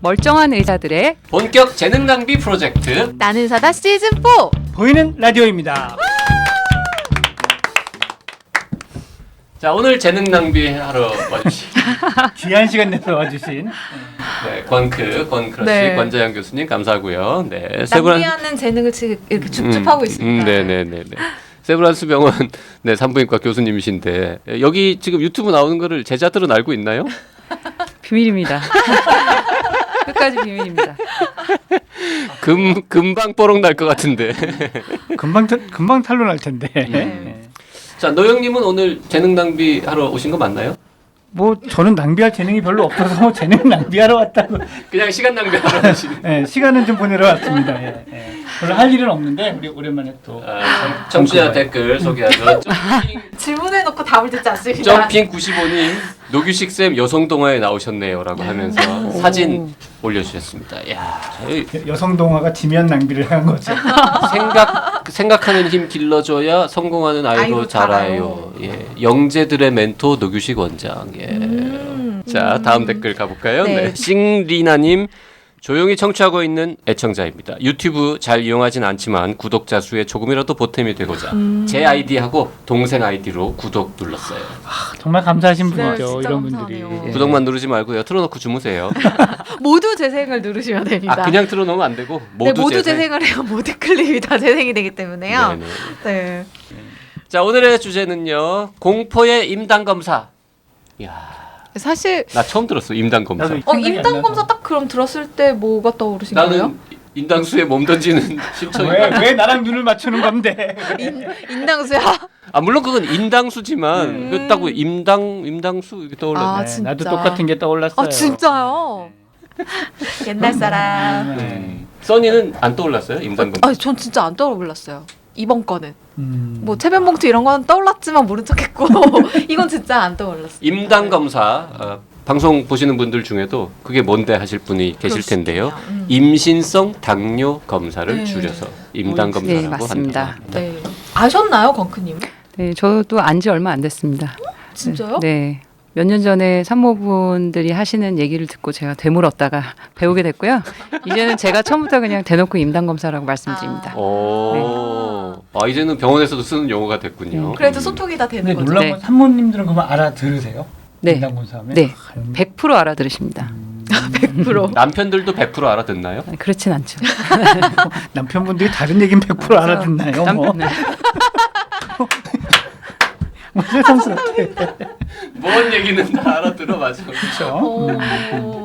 멀쩡한 의사들의 본격 재능 낭비 프로젝트 나는 사다 시즌 4 보이는 라디오입니다. 자, 오늘 재능 낭비하러 와주신 귀한 시간 내서 와주신 권크러쉬 네. 권자영 교수님 감사하고요. 네, 세브란 낭비하는 재능을 지금 이렇게 쭉쭉하고 있습니다. 네네네. 세브란스 병원 산부인과 교수님이신데 여기 지금 유튜브 나오는 거를 제자들은 알고 있나요? 비밀입니다. 끝까지 비밀입니다. 금방 뽀록 날 것 같은데. 금방 탄로 날 텐데. 네. 자, 노영님은 오늘 재능 낭비하러 오신 거 맞나요? 뭐 저는 낭비할 재능이 별로 없어서 뭐 재능 낭비하러 왔다고. 그냥 시간 낭비하러 오신. 네, 시간은 좀 보내러 왔습니다. 예, 예. 별로 할 일은 없는데 우리 오랜만에 또. 청취자 댓글 소개하죠. 질문해놓고 답을 듣지 않습니다. 점핑 95님 노규식 쌤 여성 동화에 나오셨네요라고 하면서 사진 올려주셨습니다. 야, 여성 동화가 지면 낭비를 한 거죠. 생각하는 힘 길러줘야 성공하는 아이로 아이로 자라요. 예, 영재들의 멘토 노규식 원장. 예. 자, 다음 댓글 가볼까요? 네. 네. 싱리나님. 조용히 청취하고 있는 애청자입니다. 유튜브 잘 이용하진 않지만 구독자 수에 조금이라도 보탬이 되고자 제 아이디하고 동생 아이디로 구독 눌렀어요. 정말 감사하신 네, 분이죠. 진짜 이런 분들이. 감사하네요. 예. 구독만 누르지 말고요. 틀어놓고 주무세요. 모두 재생을 누르시면 됩니다. 그냥 틀어놓으면 안 되고 네, 모두 재생을 해야 모든 클립이 다 재생이 되기 때문에요. 네네. 네. 자, 오늘의 주제는요. 공포의 임당 검사. 야, 사실 나 처음 들었어. 임당 검사. 나도 생각이 안 임당 나서. 검사 딱 그럼 들었을 때 뭐가 떠오르신 거예요? 나는 인당수에 몸 던지는 심청이. 왜 나랑 눈을 맞추는 건데? 인당수야? 아, 물론 그건 인당수지만 그렇다고 임당수 이렇게 떠올랐네. 아, 네, 진짜. 나도 똑같은 게 떠올랐어요. 아 진짜요? 옛날 사람. 네. 써니는 안 떠올랐어요? 임당 검사. 아, 전 진짜 안 떠올랐어요. 이번 거는 뭐 체면봉투 이런 건 떠올랐지만 모른 척했고 이건 진짜 안 떠올랐어요. 임당 검사 방송 보시는 분들 중에도 그게 뭔데 하실 분이 계실 텐데요. 임신성 당뇨 검사를 네. 줄여서 임당 네, 검사라고 맞습니다. 합니다. 네. 아셨나요, 권크님? 네, 저도 안지 얼마 안 됐습니다. 진짜요? 네. 몇 년 전에 산모분들이 하시는 얘기를 듣고 제가 되물었다가 배우게 됐고요. 이제는 제가 처음부터 그냥 대놓고 임당 검사라고 말씀드립니다. 오, 이제는 병원에서도 쓰는 용어가 됐군요. 그래도 소통이 다 되는 근데 거죠. 놀라운 네. 건 산모님들은 그만 알아들으세요? 네. 인당검사하면? 네. 100% 알아들으십니다. 100%. 남편들도 100% 알아듣나요? 그렇진 않죠. 남편분들이 다른 얘기는 100% 알아듣나요? 뭐? 네. 뭐 세상스럽게. 뭔 얘기는 다 알아들어 맞아. 그렇죠.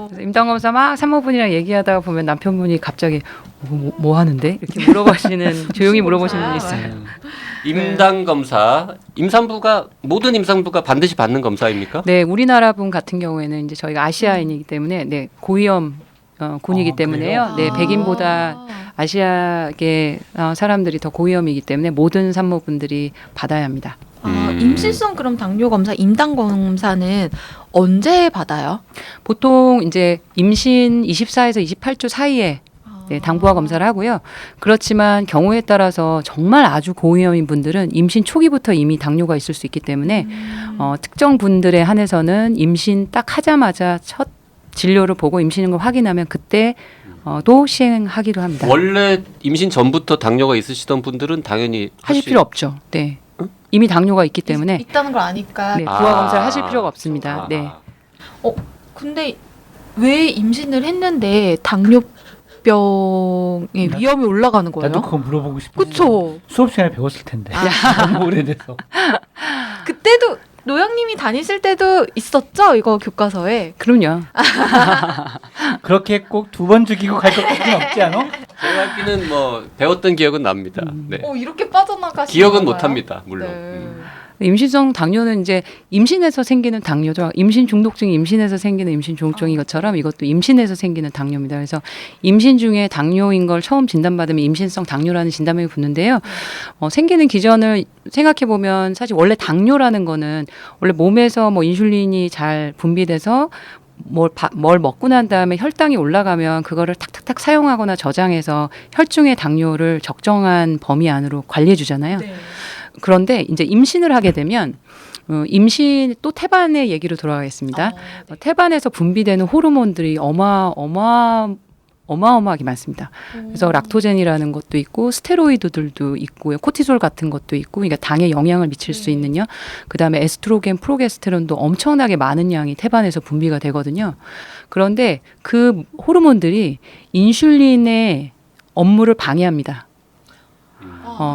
그래서 임당검사 막 산모분이랑 얘기하다가 보면 남편분이 갑자기 뭐 하는데? 이렇게 물어보시는 조용히 물어보시는 분이 있어요. 임당 검사, 모든 임산부가 반드시 받는 검사입니까? 네, 우리나라 분 같은 경우에는 이제 저희가 아시아인이기 때문에 네, 고위험 군이기 때문에요. 네, 백인보다 아시아계 사람들이 더 고위험이기 때문에 모든 산모분들이 받아야 합니다. 임신성 그럼 당뇨 검사, 임당 검사는 언제 받아요? 보통 이제 임신 24에서 28주 사이에 네, 당부화 검사를 하고요. 그렇지만 경우에 따라서 정말 아주 고위험인 분들은 임신 초기부터 이미 당뇨가 있을 수 있기 때문에 특정 분들에 한해서는 임신 딱 하자마자 첫 진료를 보고 임신인 걸 확인하면 그때 도 시행하기로 합니다. 원래 임신 전부터 당뇨가 있으시던 분들은 당연히 하실 필요 없죠. 네. 이미 당뇨가 있기 때문에 있다는 걸 아니까. 네, 부화 검사를 하실 필요가 없습니다. 네. 근데 왜 임신을 했는데 당뇨병의 위험이 올라가는 거예요? 나도 그거 물어보고 싶어. 그쵸? 수업 시간에 배웠을 텐데. 너무 오래돼서. 그때도 노영님이 다니실 때도 있었죠? 이거 교과서에. 그럼요. 그렇게 꼭 두 번 죽이고 갈 것까지는 없지 않아? 제가 알기는 뭐 배웠던 기억은 납니다. 네. 이렇게 빠져나가시는 기억은 건가요? 못합니다. 물론. 네. 임신성 당뇨는 이제 임신에서 생기는 당뇨죠. 임신 중독증이 임신에서 생기는 임신 중독증인 것처럼 이것도 임신에서 생기는 당뇨입니다. 그래서 임신 중에 당뇨인 걸 처음 진단받으면 임신성 당뇨라는 진단명이 붙는데요. 생기는 기전을 생각해 보면 사실 원래 당뇨라는 거는 원래 몸에서 뭐 인슐린이 잘 분비돼서 뭘 먹고 난 다음에 혈당이 올라가면 그거를 탁탁탁 사용하거나 저장해서 혈중의 당뇨를 적정한 범위 안으로 관리해 주잖아요. 네. 그런데 이제 임신을 하게 되면 임신 또 태반의 얘기로 돌아가겠습니다. 태반에서 분비되는 호르몬들이 어마어마하게 많습니다. 그래서 락토젠이라는 것도 있고 스테로이드들도 있고요. 코티솔 같은 것도 있고 그러니까 당에 영향을 미칠 수 있는요. 그다음에 에스트로겐, 프로게스테론도 엄청나게 많은 양이 태반에서 분비가 되거든요. 그런데 그 호르몬들이 인슐린의 업무를 방해합니다.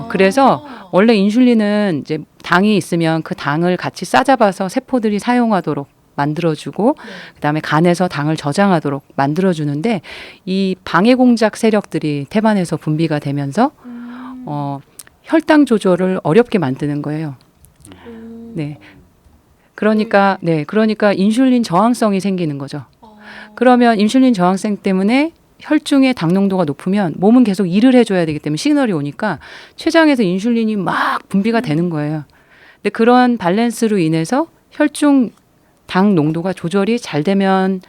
그래서 원래 인슐린은 이제 당이 있으면 그 당을 같이 싸잡아서 세포들이 사용하도록 만들어주고 그다음에 간에서 당을 저장하도록 만들어주는데 이 방해 공작 세력들이 태반에서 분비가 되면서 혈당 조절을 어렵게 만드는 거예요. 네. 그러니까 인슐린 저항성이 생기는 거죠. 그러면 인슐린 저항성 때문에 혈중의 당 농도가 높으면 몸은 계속 일을 해줘야 되기 때문에 시그널이 오니까 췌장에서 인슐린이 막 분비가 되는 거예요. 근데 그런 밸런스로 인해서 혈중 당 농도가 조절이 잘 되면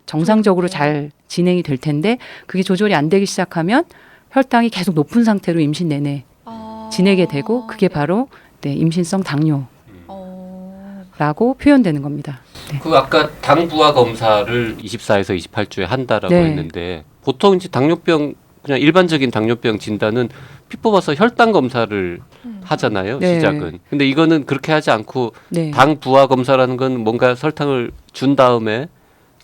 정상적으로 잘 진행이 될 텐데 그게 조절이 안 되기 시작하면 혈당이 계속 높은 상태로 임신 내내 지내게 되고 그게 바로 임신성 당뇨라고 표현되는 겁니다. 네. 그 아까 당 부하 검사를 24에서 28주에 한다라고 네. 했는데 보통 이제 당뇨병 그냥 일반적인 당뇨병 진단은 피 뽑아서 혈당 검사를 하잖아요. 네. 시작은. 근데 이거는 그렇게 하지 않고 네. 당 부하 검사라는 건 뭔가 설탕을 준 다음에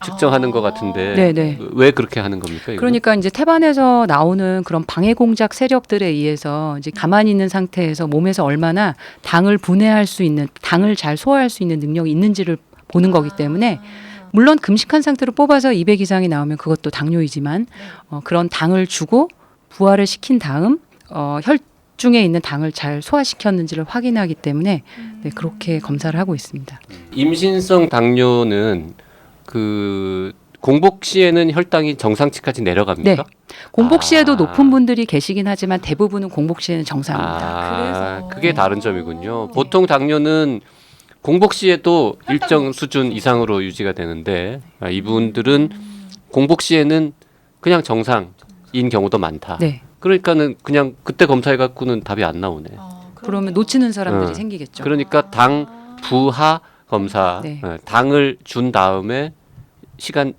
측정하는 것 같은데 네. 왜 그렇게 하는 겁니까? 이거는? 그러니까 이제 태반에서 나오는 그런 방해 공작 세력들에 의해서 이제 가만히 있는 상태에서 몸에서 얼마나 당을 분해할 수 있는, 당을 잘 소화할 수 있는 능력이 있는지를 보는 거기 때문에 물론 금식한 상태로 뽑아서 200 이상이 나오면 그것도 당뇨이지만 그런 당을 주고 부화를 시킨 다음 혈중에 있는 당을 잘 소화시켰는지를 확인하기 때문에 그렇게 검사를 하고 있습니다. 임신성 당뇨는 그 공복 시에는 혈당이 정상치까지 내려갑니까? 네. 공복 시에도 높은 분들이 계시긴 하지만 대부분은 공복 시에는 정상입니다. 그래서. 그게 다른 점이군요. 보통 당뇨는 공복 시에도 일정 수준 이상으로 유지가 되는데 이분들은 공복 시에는 그냥 정상인 경우도 많다. 네. 그러니까는 그냥 그때 검사해 갖고는 답이 안 나오네. 그러면 놓치는 사람들이 어. 생기겠죠. 그러니까 당 부하 검사, 네. 당을 준 다음에 시간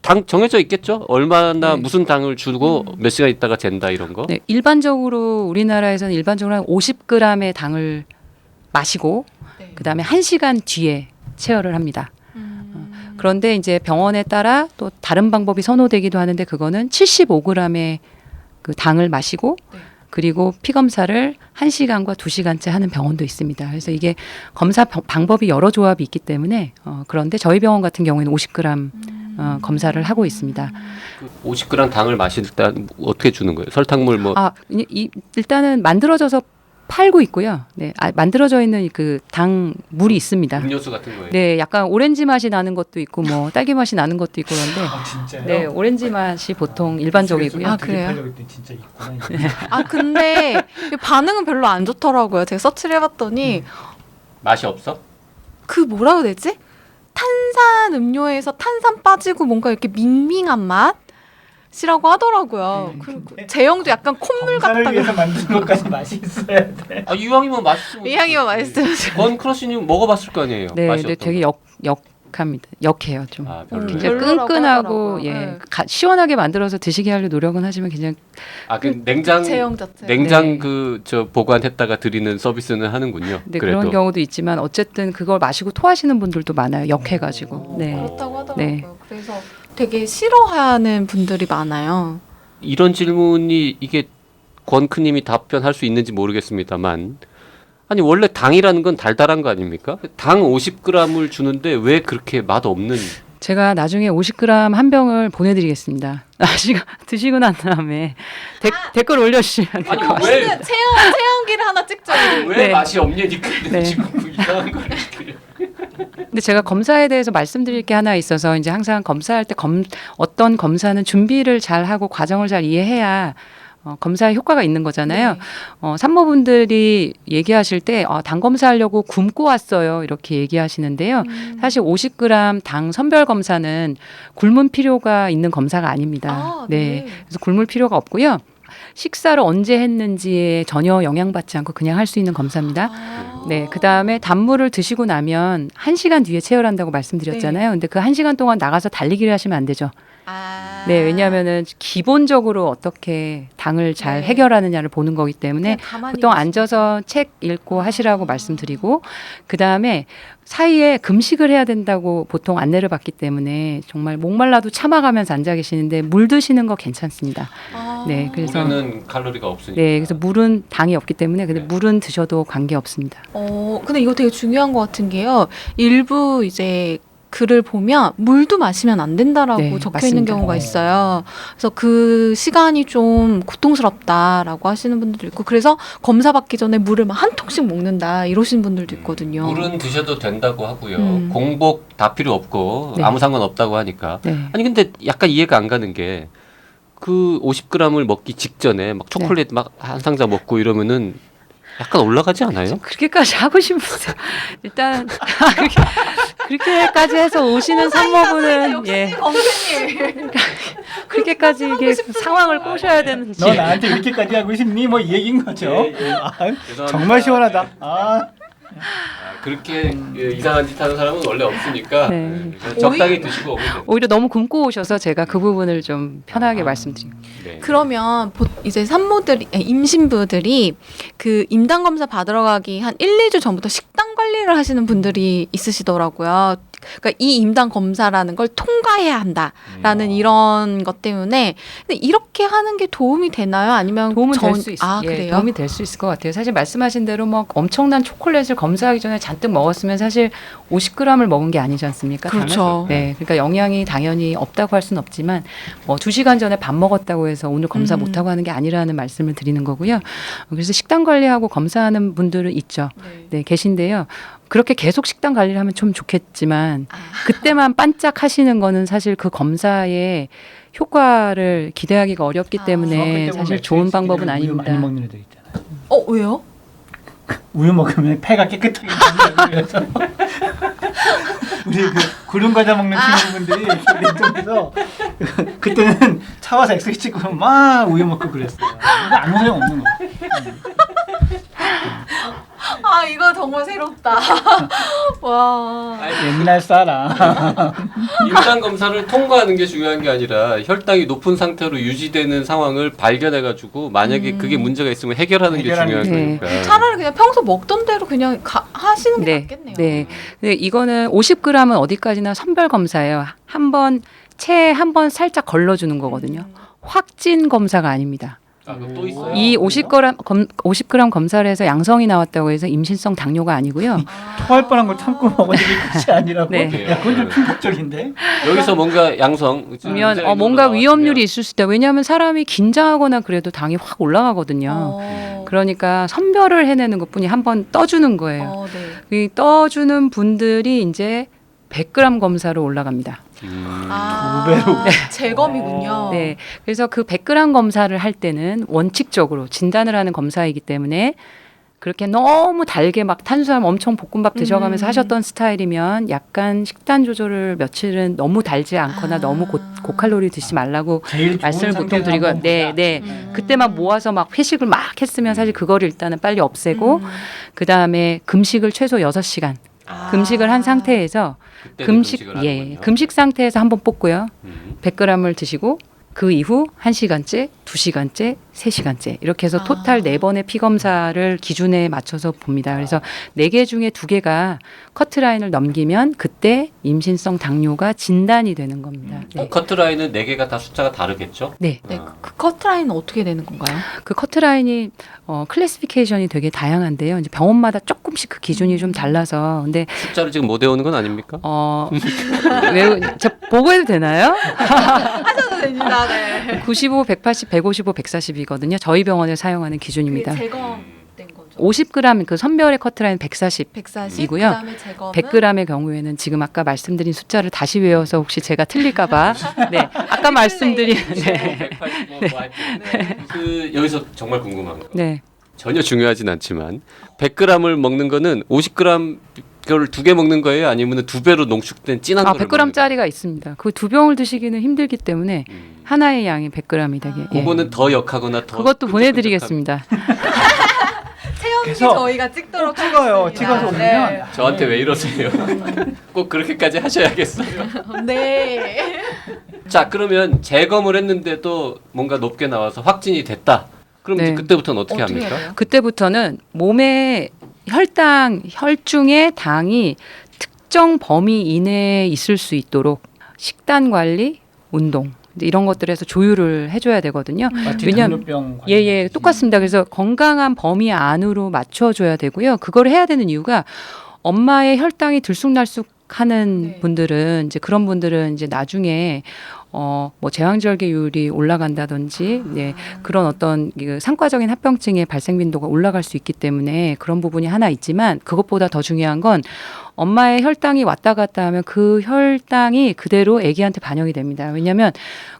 당 정해져 있겠죠? 얼마나 네. 무슨 당을 주고 몇 시간 있다가 잰다 이런 거. 네, 일반적으로 우리나라에서는 일반적으로 한 50g의 당을 마시고 그다음에 1시간 뒤에 체열을 합니다. 그런데 이제 병원에 따라 또 다른 방법이 선호되기도 하는데 그거는 75g의 그 당을 마시고 그리고 피 검사를 1시간과 2시간째 하는 병원도 있습니다. 그래서 이게 검사 방법이 여러 조합이 있기 때문에 그런데 저희 병원 같은 경우에는 50g 검사를 하고 있습니다. 50g 당을 마실 때 어떻게 주는 거예요? 설탕물 뭐 일단은 만들어져서 팔고 있고요. 네, 만들어져 있는 그 당 물이 있습니다. 음료수 같은 거예요? 네, 약간 오렌지 맛이 나는 것도 있고 뭐 딸기 맛이 나는 것도 있고 그런데 진짜요? 네, 오렌지 맛이 보통 일반적이고요. 아, 그래요? 팔려고 했더니 진짜 있구나. 근데 반응은 별로 안 좋더라고요. 제가 서치를 해봤더니 맛이 없어? 그 뭐라 해야 되지? 탄산 음료에서 탄산 빠지고 뭔가 이렇게 밍밍한 맛이라고 하더라고요. 그리고 제형도 약간 콧물 검사를 같다고. 위해서 만든 것까지 맛이 있어야 돼. 이왕이면 맛있으면 이왕이면 맛있으면 건크러쉬님 먹어봤을 거 아니에요? 네, 맛이 네, 어떤 되게 거? 역합니다. 역해요 좀. 별로. 굉장히 별로라고 끈끈하고 하더라고요. 네. 시원하게 만들어서 드시게 하려 노력은 하지만 그냥 그 냉장 제형 자체. 냉장 네. 그 저 보관했다가 드리는 서비스는 하는군요. 네, 그래도. 그런 경우도 있지만 어쨌든 그걸 마시고 토하시는 분들도 많아요. 역해가지고. 네. 그렇다고 하더라고요. 네. 그래서 되게 싫어하는 분들이 많아요. 이런 질문이 이게 권크님이 답변할 수 있는지 모르겠습니다만 아니 원래 당이라는 건 달달한 거 아닙니까? 당 50g을 주는데 왜 그렇게 맛 없는? 제가 나중에 50g 한 병을 보내드리겠습니다. 드시고 난 다음에 댓글 올려주시면 될 것 같아요. 맛있는 체험기를 하나 찍죠. 왜 네. 맛이 없냐니까 네. 지금 이상한 거. 근데 제가 검사에 대해서 말씀드릴 게 하나 있어서 이제 항상 검사할 때 어떤 검사는 준비를 잘 하고 과정을 잘 이해해야 검사에 효과가 있는 거잖아요. 산모분들이 얘기하실 때 당 검사하려고 굶고 왔어요. 이렇게 얘기하시는데요. 사실 50g 당 선별 검사는 굶은 필요가 있는 검사가 아닙니다. 네. 그래서 굶을 필요가 없고요. 식사를 언제 했는지에 전혀 영향받지 않고 그냥 할 수 있는 검사입니다. 네, 그 다음에 단물을 드시고 나면 1시간 뒤에 체열한다고 말씀드렸잖아요. 근데 그 1시간 동안 나가서 달리기를 하시면 안 되죠. 네, 왜냐하면은 기본적으로 어떻게 당을 잘 네. 해결하느냐를 보는 거기 때문에 그냥 가만히 보통 계시면 앉아서 책 읽고 하시라고 말씀드리고 그 다음에 사이에 금식을 해야 된다고 보통 안내를 받기 때문에 정말 목말라도 참아가면서 앉아 계시는데 물 드시는 거 괜찮습니다. 네, 그래서 물에는 칼로리가 없으니까. 네, 그래서 물은 당이 없기 때문에 근데 네. 물은 드셔도 관계 없습니다. 근데 이거 되게 중요한 것 같은 게요. 일부 이제 글을 보면 물도 마시면 안 된다라고 네, 적혀 맞습니다. 있는 경우가 있어요. 그래서 그 시간이 좀 고통스럽다라고 하시는 분들도 있고, 그래서 검사 받기 전에 물을 막 한 통씩 먹는다 이러시는 분들도 있거든요. 물은 드셔도 된다고 하고요. 음. 공복 다 필요 없고 네. 아무 상관 없다고 하니까. 네. 아니 근데 약간 이해가 안 가는 게 그 50g을 먹기 직전에 막 초콜릿 막 한 상자 먹고 이러면은 약간 올라가지 않아요? 그렇게까지 하고 싶으세요? 일단 그렇게까지 해서 오시는 산모분은 예 검사님. 그렇게까지 이게 상황을 꼬셔야 되는지 너 나한테 이렇게까지 하고 싶니? 뭐 이 얘기인 거죠. 예. 아, 죄송합니다. 정말 시원하다. 아, 그렇게 이상한 짓 하는 사람은 원래 없으니까 네. 그냥 적당히 드시고 오면 돼요. 오히려 너무 굶고 오셔서 제가 그 부분을 좀 편하게 말씀드리고 네. 그러면 이제 산모들이 임신부들이 그 임당 검사 받으러 가기 한 1, 2주 전부터 식단 관리를 하시는 분들이 있으시더라고요. 그러니까 이 임당 검사라는 걸 통과해야 한다라는 이런 것 때문에 근데 이렇게 하는 게 도움이 되나요? 아니면 도움은 될 수 있어요. 아, 예, 그래요? 도움이 될 수 있을 것 같아요. 사실 말씀하신 대로 뭐 엄청난 초콜릿을 검사하기 전에 잔뜩 먹었으면 사실 50g을 먹은 게 아니지 않습니까? 그렇죠. 네, 그러니까 영양이 당연히 없다고 할 수는 없지만 뭐 2시간 전에 밥 먹었다고 해서 오늘 검사 못 하고 하는 게 아니라는 말씀을 드리는 거고요. 그래서 식단 관리하고 검사하는 분들은 있죠. 네, 계신데요. 그렇게 계속 식단 관리를 하면 좀 좋겠지만 그때만 반짝 하시는 거는 사실 그 검사의 효과를 기대하기가 어렵기 아. 때문에 중학교 때 사실 보면 좋은 SSD 방법은 우유 아닙니다. 많이 먹는 애들 있잖아. 왜요? 우유 먹으면 폐가 깨끗하게 된다고 그래서 우리 그 구름 과자 먹는 친구분들이 냉정해서 그때는 차 와서 엑스레이 찍고 막 우유 먹고 그랬어요. 근데 아무 소용 없는 거. 아 이거 정말 새롭다. 와. 옛날 사람. 임상 검사를 통과하는 게 중요한 게 아니라 혈당이 높은 상태로 유지되는 상황을 발견해가지고 만약에 그게 문제가 있으면 해결하는 게 해결하는 중요한 게. 거니까. 차라리 그냥 평소 먹던 대로 그냥 하시는 게 네, 낫겠네요. 네. 근데 이거는 50g은 어디까지나 선별 검사예요. 체에 한 번 살짝 걸러주는 거거든요. 확진 검사가 아닙니다. 아, 그거 또 있어요? 이 50g 검사를 해서 양성이 나왔다고 해서 임신성 당뇨가 아니고요. 토할 뻔한 걸 참고 먹은 게 끝이 아니라고. 네. 야, 그건 좀 충격적인데. 여기서 뭔가 양성 그러면 뭔가 위험률이 있을 수 있다. 왜냐하면 사람이 긴장하거나 그래도 당이 확 올라가거든요. 그러니까 선별을 해내는 것뿐이 한 번 떠주는 거예요. 네. 이 떠주는 분들이 이제 100g 검사로 올라갑니다. 두 배로. 재검이군요. 네. 그래서 그 100g 검사를 할 때는 원칙적으로 진단을 하는 검사이기 때문에 그렇게 너무 달게 막 탄수화물 엄청 볶음밥 드셔가면서 하셨던 스타일이면 약간 식단 조절을 며칠은 너무 달지 않거나 너무 고칼로리 드시지 말라고 제일 좋은 말씀을 보통 상태에서 드리고 한번 네, 보자. 네. 그때만 모아서 막 회식을 막 했으면 사실 그거를 일단은 빨리 없애고 그다음에 금식을 최소 6시간 금식을 한 상태에서 금식 상태에서 한번 뽑고요. 100g을 드시고 그 이후 1시간째, 2시간째, 3시간째 이렇게 해서 토탈 4번의 피 검사를 기준에 맞춰서 봅니다. 그래서 4개 중에 2개가 커트라인을 넘기면 그때 임신성 당뇨가 진단이 되는 겁니다. 네. 커트라인은 4개가 다 숫자가 다르겠죠? 네. 네, 그 커트라인은 어떻게 되는 건가요? 그 커트라인이 클래시피케이션이 되게 다양한데요. 이제 병원마다 조금씩 그 기준이 좀 달라서 근데 숫자를 지금 못 외우는 건 아닙니까? 저 보고해도 되나요? 하셔도 됩니다. 네. 95, 180, 155, 140이거든요. 저희 병원에 사용하는 기준입니다. 재검된 거죠. 50g 그 선별의 커트라인 140. 140 이고요. 그다음에 재검은 100g의 경우에는 지금 아까 말씀드린 숫자를 다시 외워서 혹시 제가 틀릴까봐 네 아까 말씀드린 네. 185, 뭐 하여튼. 그 여기서 정말 궁금한 거. 네. 전혀 중요하진 않지만 100g을 먹는 거는 50g 그걸 2개 먹는 거예요? 아니면 2배로 농축된 진한 거를 100g짜리가 있습니다. 그 2병을 드시기는 힘들기 때문에 하나의 양이 100g이 되게. 예. 그거는 더 역하거나 더 그것도 보내드리겠습니다. 체험기 그래서 저희가 찍도록 찍어요. 하겠습니다. 찍어서 오면 저한테 왜 이러세요? 꼭 그렇게까지 하셔야겠어요. 네. 자, 그러면 재검을 했는데도 뭔가 높게 나와서 확진이 됐다. 그럼 네. 이제 그때부터는 어떻게 어떻게 합니까? 해야 돼요? 그때부터는 몸에 혈중의 당이 특정 범위 이내에 있을 수 있도록 식단 관리, 운동 이런 것들에서 조율을 해줘야 되거든요. 마치 왜냐면- 당뇨병 예, 똑같습니다. 그래서 건강한 범위 안으로 맞춰줘야 되고요. 그걸 해야 되는 이유가 엄마의 혈당이 들쑥날쑥하는 네. 분들은 이제 그런 분들은 이제 나중에 뭐 제왕절개율이 올라간다든지 네, 그런 어떤 그 상과적인 합병증의 발생 빈도가 올라갈 수 있기 때문에 그런 부분이 하나 있지만 그것보다 더 중요한 건 엄마의 혈당이 왔다 갔다 하면 그 혈당이 그대로 아기한테 반영이 됩니다. 왜냐하면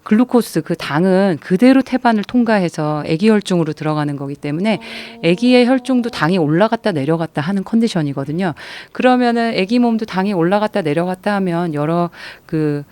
글루코스 그 당은 그대로 태반을 통과해서 아기 혈중으로 들어가는 거기 때문에 아기의 혈중도 당이 올라갔다 내려갔다 하는 컨디션이거든요. 그러면은 아기 몸도 당이 올라갔다 내려갔다 하면 여러 그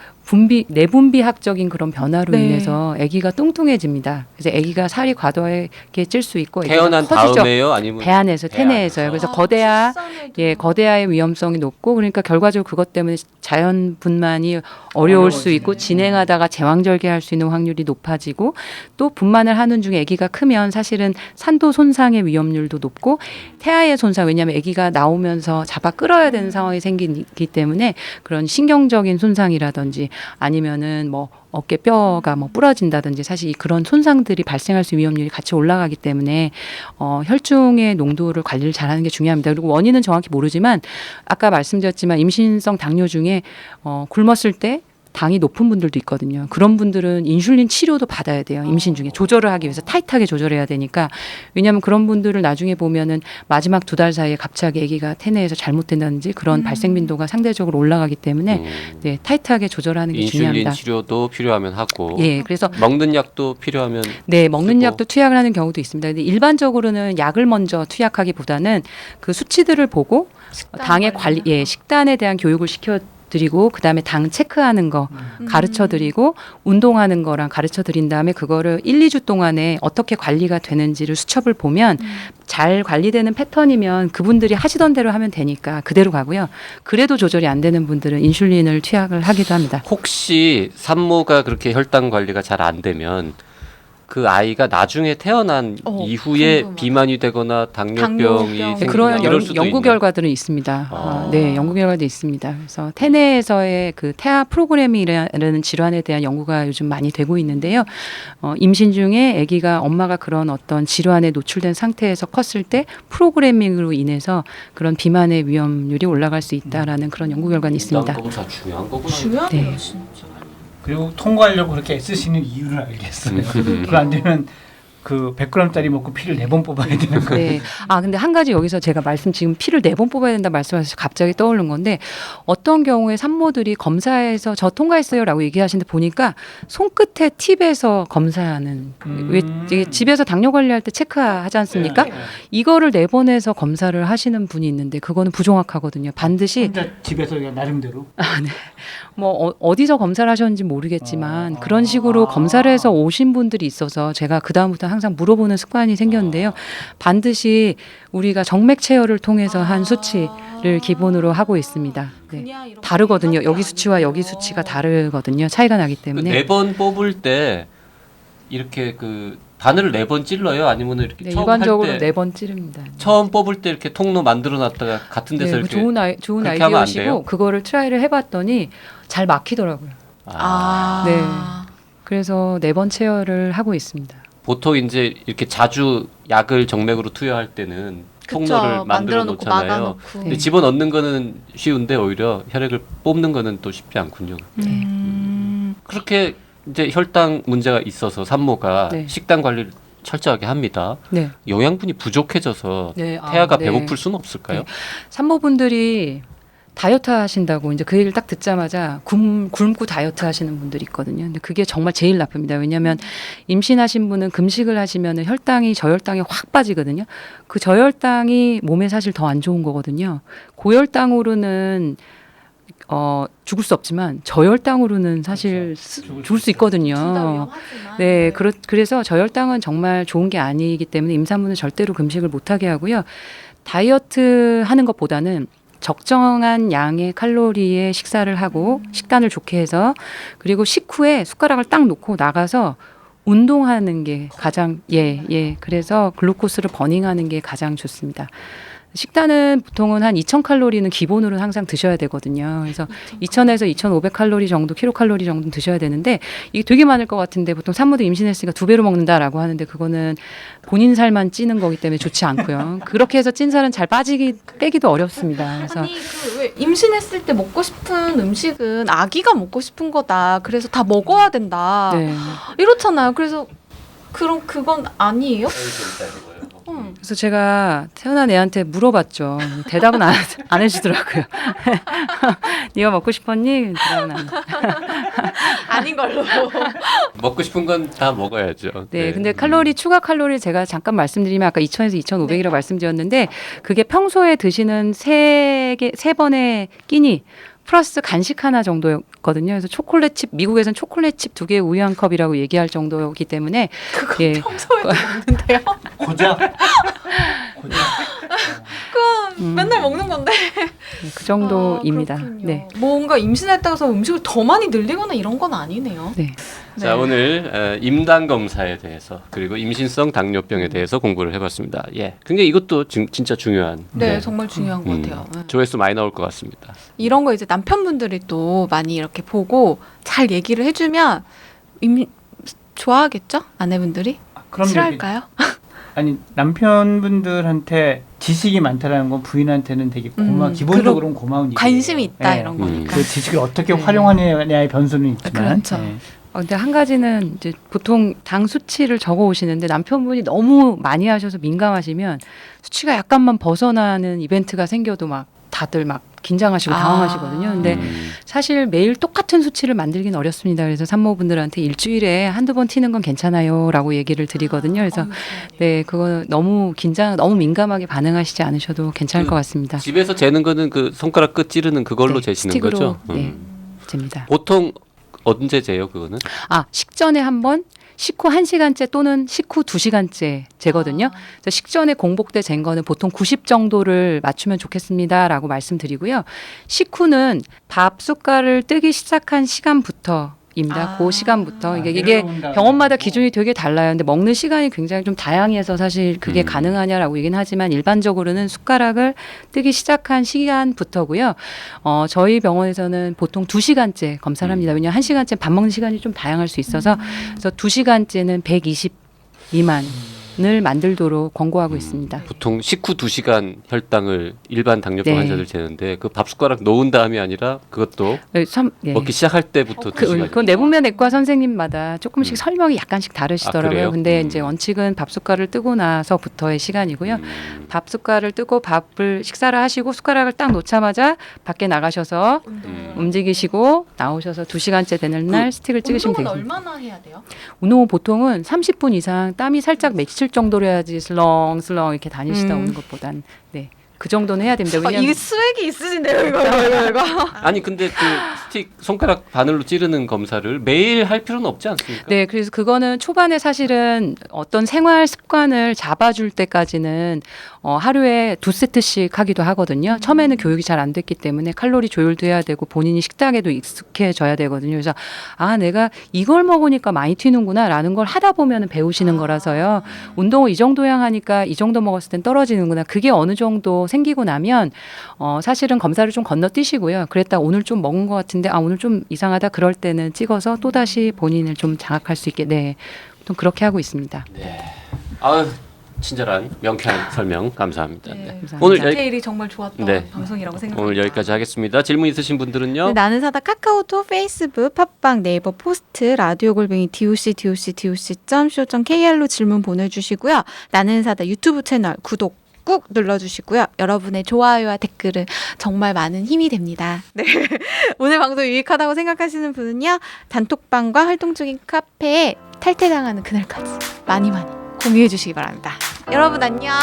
내분비학적인 그런 변화로 네. 인해서 아기가 뚱뚱해집니다. 그래서 아기가 살이 과도하게 찔 수 있고 아기가 태어난 커지죠. 다음에요? 아니면 배 안에서 배 태내에서요. 안에서? 그래서 거대화 예, 거대화의 위험성이 높고 그러니까 결과적으로 그것 때문에 자연 분만이 어려울 수 있고 어려워지네. 진행하다가 제왕절개할 수 있는 확률이 높아지고 또 분만을 하는 중에 아기가 크면 사실은 산도 손상의 위험률도 높고 태아의 손상 왜냐하면 아기가 나오면서 잡아 끌어야 되는 상황이 생기기 때문에 그런 신경적인 손상이라든지 아니면은 뭐 어깨 뼈가 뭐 부러진다든지 사실 그런 손상들이 발생할 수 있는 위험률이 같이 올라가기 때문에 혈중의 농도를 관리를 잘하는 게 중요합니다. 그리고 원인은 정확히 모르지만 아까 말씀드렸지만 임신성 당뇨 중에 굶었을 때 당이 높은 분들도 있거든요. 그런 분들은 인슐린 치료도 받아야 돼요. 임신 중에 조절을 하기 위해서 타이트하게 조절해야 되니까 왜냐하면 그런 분들을 나중에 보면은 마지막 2달 사이에 갑자기 아기가 태내에서 잘못된다든지 그런 발생 빈도가 상대적으로 올라가기 때문에 네, 타이트하게 조절하는 게 인슐린 중요합니다. 치료도 필요하면 하고 예, 그래서 먹는 약도 필요하면 네, 먹는 쓰고. 약도 투약을 하는 경우도 있습니다. 근데 일반적으로는 약을 먼저 투약하기보다는 그 수치들을 보고 당의 관리, 예, 식단에 대한 교육을 시켜드리고 그다음에 당 체크하는 거 가르쳐드리고 운동하는 거랑 가르쳐드린 다음에 그거를 1, 2주 동안에 어떻게 관리가 되는지를 수첩을 보면 잘 관리되는 패턴이면 그분들이 하시던 대로 하면 되니까 그대로 가고요. 그래도 조절이 안 되는 분들은 인슐린을 투약을 하기도 합니다. 혹시 산모가 그렇게 혈당 관리가 잘 안 되면 그 아이가 나중에 태어난 이후에 궁금하다. 비만이 되거나 당뇨병이 당뇨병. 네, 생기거나 그런 이럴 수도 연구 있나요? 결과들은 있습니다. 네, 연구 결과도 있습니다. 그래서 태내에서의 그 태아 프로그래밍이라는 질환에 대한 연구가 요즘 많이 되고 있는데요. 임신 중에 아기가 엄마가 그런 어떤 질환에 노출된 상태에서 컸을 때 프로그래밍으로 인해서 그런 비만의 위험률이 올라갈 수 있다라는 그런 연구 결과는 있습니다. 다 중요한 거구나. 중요하네요, 네. 진짜. 그리고 통과하려고 그렇게 애쓰시는 이유를 알겠어요. 그거 안 되면 그 100g짜리 먹고 피를 4번 뽑아야 되는 거예요. 네. 아, 근데 한 가지 여기서 제가 지금 피를 4번 뽑아야 된다 말씀하셔서 갑자기 떠오른 건데 어떤 경우에 산모들이 검사에서 저 통과했어요라고 얘기하시는데 보니까 손끝에 팁에서 검사하는 왜 이게 집에서 당뇨 관리할 때 체크하지 않습니까? 네. 이거를 4번 해서 검사를 하시는 분이 있는데 그거는 부정확하거든요. 반드시 혼자 집에서 그냥 나름대로. 뭐 어디서 검사를 하셨는지 모르겠지만 아. 그런 식으로 검사를 해서 오신 분들이 있어서 제가 그다음부터 항상 물어보는 습관이 생겼는데요. 반드시 우리가 정맥 체열을 통해서 한 수치를 기본으로 하고 있습니다. 네. 그냥 이렇게 다르거든요. 하는 게 여기 수치와 아니고. 여기 수치가 다르거든요. 차이가 나기 때문에. 4번 뽑을 때 이렇게 그 바늘을 4번 찔러요? 아니면 이렇게 네, 처음 일반적으로 할 때 4번 찌릅니다. 처음 뽑을 때 이렇게 통로 만들어 놨다가 같은 데서 네, 이렇게 좋은 그렇게 하면 안 돼요? 아이디어시고 그거를 트라이를 해봤더니 잘 막히더라고요. 네. 그래서 4번 체열을 하고 있습니다. 보통 이제 이렇게 자주 약을 정맥으로 투여할 때는 통로를 만들어 놓고 놓잖아요. 막아놓고. 근데 네. 집어넣는 거는 쉬운데 오히려 혈액을 뽑는 거는 또 쉽지 않군요. 그렇게 이제 혈당 문제가 있어서 산모가 네. 식단 관리를 철저하게 합니다. 네. 영양분이 부족해져서 네, 태아가 네. 배고플 수는 없을까요? 네. 산모분들이 다이어트 하신다고 이제 그 얘기를 딱 듣자마자 굶고 다이어트 하시는 분들이 있거든요. 근데 그게 정말 제일 나쁩니다. 왜냐하면 임신하신 분은 금식을 하시면 혈당이 저혈당이 확 빠지거든요. 그 저혈당이 몸에 사실 더 안 좋은 거거든요. 고혈당으로는 죽을 수 없지만 저혈당으로는 사실 죽을 수 있거든요. 네, 그래서 저혈당은 정말 좋은 게 아니기 때문에 임산부는 절대로 금식을 못하게 하고요. 다이어트 하는 것보다는 적정한 양의 칼로리의 식사를 하고 식단을 좋게 해서 그리고 식후에 숟가락을 딱 놓고 나가서 운동하는 게 가장 그래서 글루코스를 버닝하는 게 가장 좋습니다. 식단은 보통은 한 2,000칼로리는 기본으로 항상 드셔야 되거든요. 그래서 2,000에서 2,500칼로리 정도, 킬로칼로리 정도 드셔야 되는데 이게 되게 많을 것 같은데 보통 산모들 임신했으니까 2배로 먹는다라고 하는데 그거는 본인 살만 찌는 거기 때문에 좋지 않고요. 그렇게 해서 찐 살은 잘 빼기도 어렵습니다. 그래서 아니 왜 임신했을 때 먹고 싶은 음식은 아기가 먹고 싶은 거다. 그래서 다 먹어야 된다. 네. 이렇잖아요. 그래서 그건 아니에요? 그래서 제가 태어난 애한테 물어봤죠. 대답은 안 해주더라고요. 네가 먹고 싶었니? 대답은 안. 아닌 걸로. 먹고 싶은 건 다 먹어야죠. 네, 근데 추가 칼로리 제가 잠깐 말씀드리면 아까 2,000에서 2,500이라고 말씀드렸는데 그게 평소에 드시는 세 번의 끼니 플러스 간식 하나 정도였거든요. 그래서 초콜릿칩, 미국에서는 초콜릿칩 2개 우유 한 컵이라고 얘기할 정도이기 때문에 그거 예. 평소에 먹는데요? 고작 그건 맨날 먹는 건데. 그 정도입니다. 그렇군요. 네. 뭔가 임신했다고 해서 음식을 더 많이 늘리거나 이런 건 아니네요. 네. 자, 오늘 임당 검사에 대해서 그리고 임신성 당뇨병에 대해서 공부를 해봤습니다. 예, 굉장히 이것도 진짜 중요한. 네, 정말 중요한 것 같아요. 네. 조회수 많이 나올 것 같습니다. 이런 거 이제 남편분들이 또 많이 이렇게 보고 잘 얘기를 해주면 좋아하겠죠? 아내분들이? 그럼 싫어할까요? 아니 남편분들한테 지식이 많다라는 건 부인한테는 되게 기본적으로는 고마운 일이에요. 관심이 있다 네. 이런 거니까. 그 지식을 어떻게 네. 활용하느냐의 변수는 있지만. 그렇죠. 네. 근데 한 가지는 이제 보통 당 수치를 적어 오시는데 남편분이 너무 많이 하셔서 민감하시면 수치가 약간만 벗어나는 이벤트가 생겨도 막 다들 막 긴장하시고 당황하시거든요. 근데 사실 매일 똑같은 수치를 만들긴 어렵습니다. 그래서 산모분들한테 일주일에 한두 번 튀는 건 괜찮아요라고 얘기를 드리거든요. 그래서 네, 그거 너무 민감하게 반응하시지 않으셔도 괜찮을 것 같습니다. 집에서 재는 거는 그 손가락 끝 찌르는 그걸로 네, 재시는 스틱으로, 거죠? 네, 잽니다. 보통 언제 재요 그거는? 식전에 한 번, 식후 1시간째 또는 식후 2시간째 재거든요. 그래서 식전에 공복때 잰 거는 보통 90 정도를 맞추면 좋겠습니다라고 말씀드리고요. 식후는 밥 숟갈을 뜨기 시작한 시간부터 입니다. 그 시간부터 이게 병원마다 기준이 되게 달라요. 근데 먹는 시간이 굉장히 좀 다양해서 사실 그게 가능하냐라고 얘기는 하지만 일반적으로는 숟가락을 뜨기 시작한 시간부터고요. 저희 병원에서는 보통 2시간째 검사를 합니다. 왜냐하면 1시간째 밥 먹는 시간이 좀 다양할 수 있어서 그래서 2시간째는 120 미만을 만들도록 권고하고 있습니다. 보통 식후 2시간 혈당을 일반 당뇨병 네. 환자들 재는데 그 밥 숟가락 놓은 다음이 아니라 그것도 예. 먹기 시작할 때부터 2시간. 그건 내분면 내과 선생님마다 조금씩 설명이 약간씩 다르시더라고요. 그래요? 근데 이제 원칙은 밥 숟갈을 뜨고 나서부터의 시간이고요. 밥 숟갈을 뜨고 식사를 하시고 숟가락을 딱 놓자마자 밖에 나가셔서 움직이시고 나오셔서 2시간째 되는 날 스틱을 찍으시면 운동은 되겠습니다. 얼마나 해야 돼요? 운동은 보통은 30분 이상 땀이 살짝 맺힐 정도로 해야지 슬렁슬렁 이렇게 다니시다 오는 것보단 그 정도는 해야 됩니다. 왜냐면 이게 스웩이 있으신데요, 이거. 아니 근데 그 스틱 손가락 바늘로 찌르는 검사를 매일 할 필요는 없지 않습니까? 네, 그래서 그거는 초반에 사실은 어떤 생활 습관을 잡아줄 때까지는 하루에 2세트씩 하기도 하거든요. 처음에는 교육이 잘 안 됐기 때문에 칼로리 조율도 해야 되고 본인이 식단에도 익숙해져야 되거든요. 그래서 내가 이걸 먹으니까 많이 튀는구나라는 걸 하다 보면 배우시는 거라서요. 운동을 이 정도양 하니까 이 정도 먹었을 땐 떨어지는구나. 그게 어느 정도 생기고 나면 사실은 검사를 좀 건너뛰시고요. 그랬다 오늘 좀 먹은 것 같은데 오늘 좀 이상하다 그럴 때는 찍어서 또다시 본인을 좀 장악할 수 있게 좀 그렇게 하고 있습니다. 친절한 명쾌한 설명 감사합니다. 네. 감사합니다. 오늘 디테일이 정말 좋았던 방송이라고 생각합니다. 오늘 여기까지 하겠습니다. 질문 있으신 분들은요. 네, 나는 사다 카카오톡, 페이스북, 팟빵, 네이버 포스트, 라디오 골뱅이 doc.co.kr로 질문 보내주시고요. 나는 사다 유튜브 채널 구독 꾹 눌러주시고요. 여러분의 좋아요와 댓글은 정말 많은 힘이 됩니다. 네. 오늘 방송 유익하다고 생각하시는 분은요. 단톡방과 활동적인 카페에 탈퇴당하는 그날까지 많이 공유해 주시기 바랍니다. 여러분 안녕.